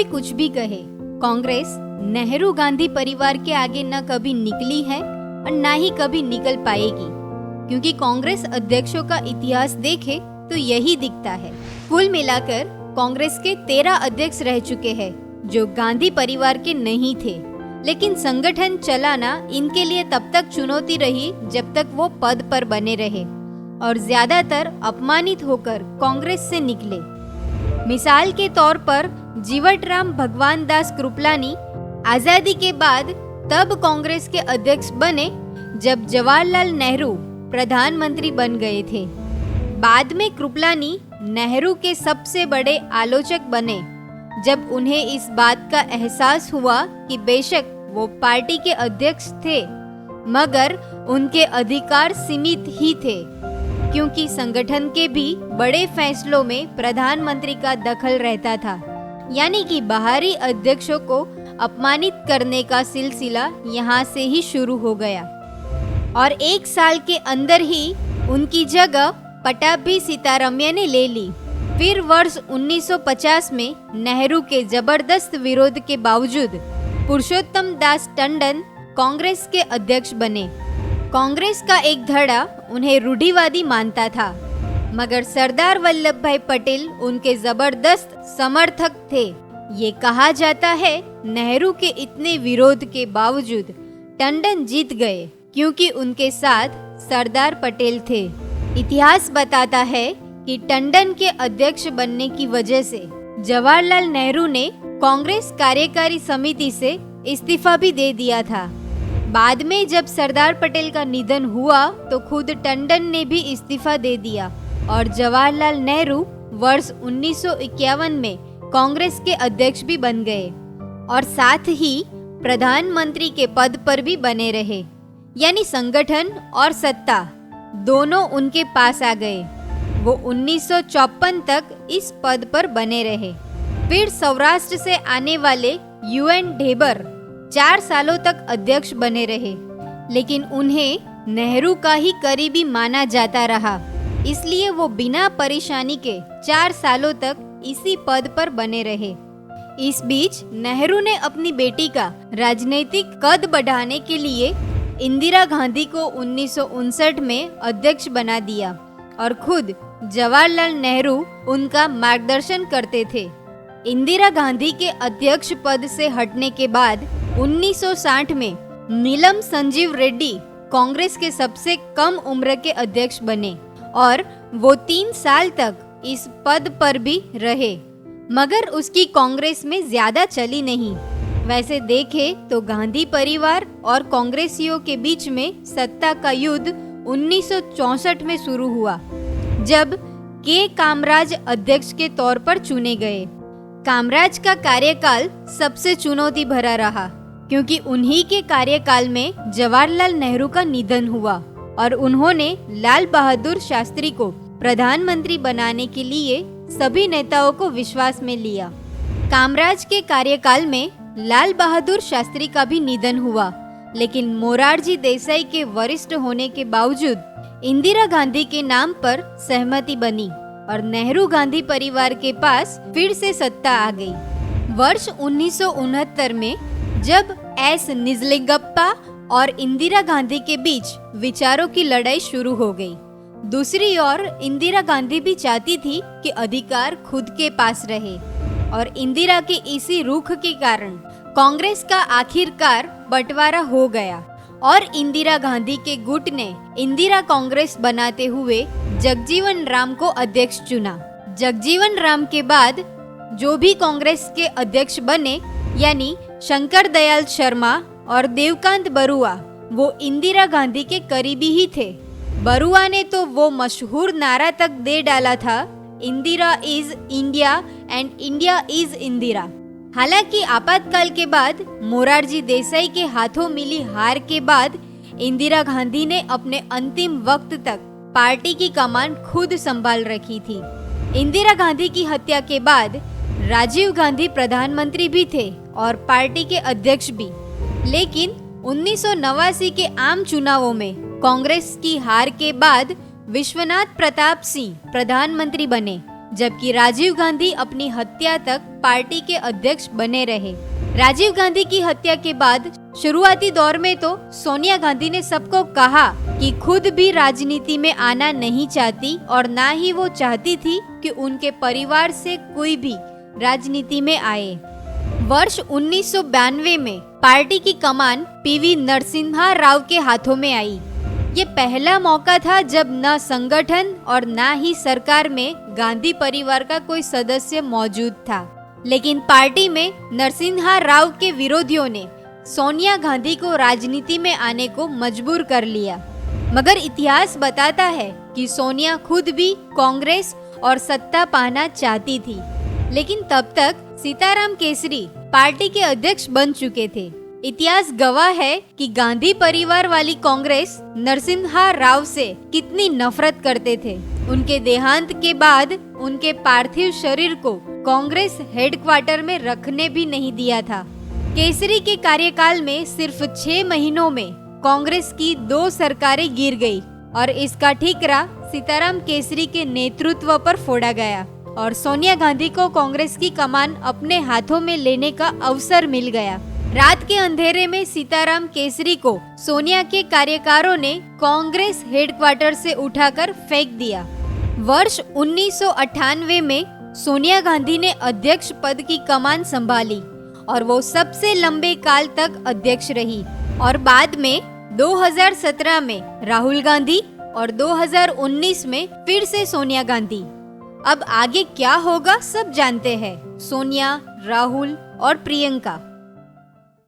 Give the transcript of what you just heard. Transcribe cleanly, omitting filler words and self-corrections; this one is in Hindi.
कोई कुछ भी कहे, कांग्रेस नेहरू गांधी परिवार के आगे न कभी निकली है और न ही कभी निकल पाएगी, क्योंकि कांग्रेस अध्यक्षों का इतिहास देखे तो यही दिखता है। कुल मिलाकर कांग्रेस के 13 अध्यक्ष रह चुके हैं जो गांधी परिवार के नहीं थे, लेकिन संगठन चलाना इनके लिए तब तक चुनौती रही जब तक वो पद पर बने रहे और ज्यादातर अपमानित होकर कांग्रेस से निकले। मिसाल के तौर पर जीवटराम भगवान दास कृपलानी आजादी के बाद तब कांग्रेस के अध्यक्ष बने जब जवाहरलाल नेहरू प्रधानमंत्री बन गए थे। बाद में कृपलानी नेहरू के सबसे बड़े आलोचक बने जब उन्हें इस बात का एहसास हुआ कि बेशक वो पार्टी के अध्यक्ष थे, मगर उनके अधिकार सीमित ही थे, क्योंकि संगठन के भी बड़े फैसलों में प्रधानमंत्री का दखल रहता था। यानी कि बाहरी अध्यक्षों को अपमानित करने का सिलसिला यहाँ से ही शुरू हो गया और 1 साल के अंदर ही उनकी जगह पट्टाभी सीतारमैया ने ले ली। फिर वर्ष 1950 में नेहरू के जबरदस्त विरोध के बावजूद पुरुषोत्तम दास टंडन कांग्रेस के अध्यक्ष बने। कांग्रेस का एक धड़ा उन्हें रूढ़िवादी मानता था, मगर सरदार वल्लभ भाई पटेल उनके जबरदस्त समर्थक थे। ये कहा जाता है नेहरू के इतने विरोध के बावजूद टंडन जीत गए क्योंकि उनके साथ सरदार पटेल थे। इतिहास बताता है कि टंडन के अध्यक्ष बनने की वजह से जवाहरलाल नेहरू ने कांग्रेस कार्यकारी समिति से इस्तीफा भी दे दिया था। बाद में जब सरदार पटेल का निधन हुआ तो खुद टंडन ने भी इस्तीफा दे दिया और जवाहरलाल नेहरू वर्ष 1951 में कांग्रेस के अध्यक्ष भी बन गए और साथ ही प्रधानमंत्री के पद पर भी बने रहे। यानी संगठन और सत्ता दोनों उनके पास आ गए। वो 1954 तक इस पद पर बने रहे। फिर सौराष्ट्र से आने वाले UN ढेबर 4 सालों तक अध्यक्ष बने रहे, लेकिन उन्हें नेहरू का ही करीबी माना जाता रहा, इसलिए वो बिना परेशानी के 4 सालों तक इसी पद पर बने रहे। इस बीच नेहरू ने अपनी बेटी का राजनीतिक कद बढ़ाने के लिए इंदिरा गांधी को 1959 में अध्यक्ष बना दिया और खुद जवाहरलाल नेहरू उनका मार्गदर्शन करते थे। इंदिरा गांधी के अध्यक्ष पद से हटने के बाद 1960 में नीलम संजीव रेड्डी कांग्रेस के सबसे कम उम्र के अध्यक्ष बने और वो 3 साल तक इस पद पर भी रहे, मगर उसकी कांग्रेस में ज्यादा चली नहीं। वैसे देखे तो गांधी परिवार और कांग्रेसियों के बीच में सत्ता का युद्ध 1964 में शुरू हुआ, जब के कामराज अध्यक्ष के तौर पर चुने गए। कामराज का कार्यकाल सबसे चुनौती भरा रहा, क्योंकि उन्हीं के कार्यकाल में जवाहरलाल नेहरू का निधन हुआ और उन्होंने लाल बहादुर शास्त्री को प्रधानमंत्री बनाने के लिए सभी नेताओं को विश्वास में लिया। कामराज के कार्यकाल में लाल बहादुर शास्त्री का भी निधन हुआ, लेकिन मोरारजी देसाई के वरिष्ठ होने के बावजूद इंदिरा गांधी के नाम पर सहमति बनी और नेहरू गांधी परिवार के पास फिर से सत्ता आ गई। वर्ष 1969 में जब एस निजलिंगप्पा और इंदिरा गांधी के बीच विचारों की लड़ाई शुरू हो गई। दूसरी ओर इंदिरा गांधी भी चाहती थी कि अधिकार खुद के पास रहे और इंदिरा के इसी रुख के कारण कांग्रेस का आखिरकार बंटवारा हो गया और इंदिरा गांधी के गुट ने इंदिरा कांग्रेस बनाते हुए जगजीवन राम को अध्यक्ष चुना। जगजीवन राम के बाद जो भी कांग्रेस के अध्यक्ष बने, यानी शंकर दयाल शर्मा और देवकांत बरुआ, वो इंदिरा गांधी के करीबी ही थे। बरुआ ने तो वो मशहूर नारा तक दे डाला था, Indira is India and India is Indira. हालांकि आपातकाल के बाद मोरारजी देसाई के हाथों मिली हार के बाद इंदिरा गांधी ने अपने अंतिम वक्त तक पार्टी की कमान खुद संभाल रखी थी। इंदिरा गांधी की हत्या के बाद राजीव गांधी प्रधानमंत्री भी थे और पार्टी के अध्यक्ष भी, लेकिन 1989 के आम चुनावों में कांग्रेस की हार के बाद विश्वनाथ प्रताप सिंह प्रधानमंत्री बने, जबकि राजीव गांधी अपनी हत्या तक पार्टी के अध्यक्ष बने रहे। राजीव गांधी की हत्या के बाद शुरुआती दौर में तो सोनिया गांधी ने सबको कहा कि खुद भी राजनीति में आना नहीं चाहती और ना ही वो चाहती थी कि उनके परिवार से कोई भी राजनीति में आए। वर्ष 1992 में पार्टी की कमान पीवी नरसिम्हा राव के हाथों में आई। ये पहला मौका था जब न संगठन और न ही सरकार में गांधी परिवार का कोई सदस्य मौजूद था। लेकिन पार्टी में नरसिम्हा राव के विरोधियों ने सोनिया गांधी को राजनीति में आने को मजबूर कर लिया। मगर इतिहास बताता है कि सोनिया खुद भी कांग्रेस और सत्ता पाना चाहती थी, लेकिन तब तक सीताराम केसरी पार्टी के अध्यक्ष बन चुके थे। इतिहास गवाह है कि गांधी परिवार वाली कांग्रेस नरसिम्हा राव से कितनी नफरत करते थे। उनके देहांत के बाद उनके पार्थिव शरीर को कांग्रेस हेडक्वार्टर में रखने भी नहीं दिया था। केसरी के कार्यकाल में सिर्फ 6 महीनों में कांग्रेस की 2 सरकारें गिर गई और इसका ठीकरा सीताराम केसरी के नेतृत्व पर फोड़ा गया और सोनिया गांधी को कांग्रेस की कमान अपने हाथों में लेने का अवसर मिल गया। रात के अंधेरे में सीताराम केसरी को सोनिया के कार्यकर्ताओं ने कांग्रेस हेडक्वार्टर से उठाकर फेंक दिया। वर्ष 1998 में सोनिया गांधी ने अध्यक्ष पद की कमान संभाली और वो सबसे लंबे काल तक अध्यक्ष रही। और बाद में 2017 में राहुल गांधी और 2019 में फिर से सोनिया गांधी। अब आगे क्या होगा सब जानते हैं। सोनिया, राहुल और प्रियंका